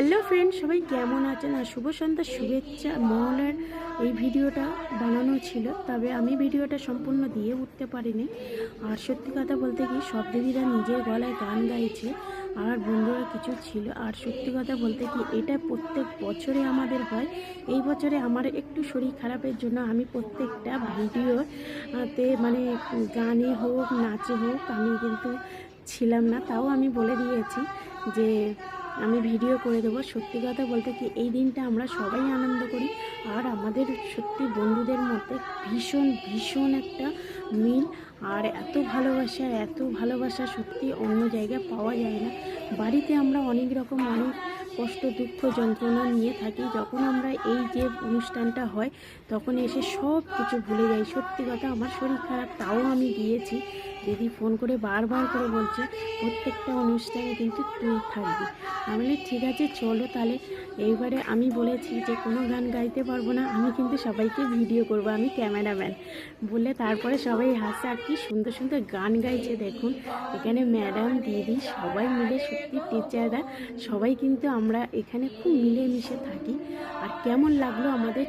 Hello friend, সবাই কেমন আছেন? আর শুভ সন্ধ্যার শুভেচ্ছা। মহলের এই ভিডিওটা বানানো ছিল, তবে আমি ভিডিওটা সম্পূর্ণ দিয়ে উঠতে পারিনি। আর সত্যি কথা বলতে কি, সব দিদিরা নিজের গলায় গান গাইছে আর বন্ধুরা কিছু ছিল। আর সত্যি কথা বলতে কি, এটা প্রত্যেক বছরে আমাদের হয়। এই বছরে আমার একটু শরীর খারাপের জন্য আমি প্রত্যেকটা ভিডিওতে মানে গানে হোক নাচে হোক আমি কিন্তু ছিলাম না। তাও আমি বলে দিয়েছি যে আমি ভিডিও করে দেবো। সত্যি কথা বলতে কি, এই দিনটা আমরা সবাই আনন্দ করি। আর আমাদের সত্যি বন্ধুদের মধ্যে ভীষণ ভীষণ একটা মিল। আর এত ভালোবাসা সত্যি অন্য জায়গায় পাওয়া যায় না। বাড়িতে আমরা অনেক কষ্ট দুঃখ যন্ত্রণা নিয়ে থাকি, যখন আমরা এই যে অনুষ্ঠানটা হয় তখন এসে সব কিছু ভুলে যাই। সত্যি কথা, আমার শরীর খারাপ, তাও আমি গিয়েছি। দিদি ফোন করে বারবার করে বলছে প্রত্যেকটা অনুষ্ঠানে কিন্তু তুই থাকবি। আমি বলি ঠিক আছে চলো তাহলে। এইবারে আমি বলেছি যে কোনো গান গাইতে পারবো না, আমি কিন্তু সবাইকে ভিডিও করব, আমি ক্যামেরাম্যান বলে। তারপরে সবাই হাসে। আর কি সুন্দর সুন্দর গান গাইছে দেখুন। এখানে ম্যাডাম দিদি সবাই মিলে, সত্যি টিচাররা সবাই কিন্তু আমরা এখানে খুব মিলেমিশে থাকি। আর কেমন লাগলো আমাদের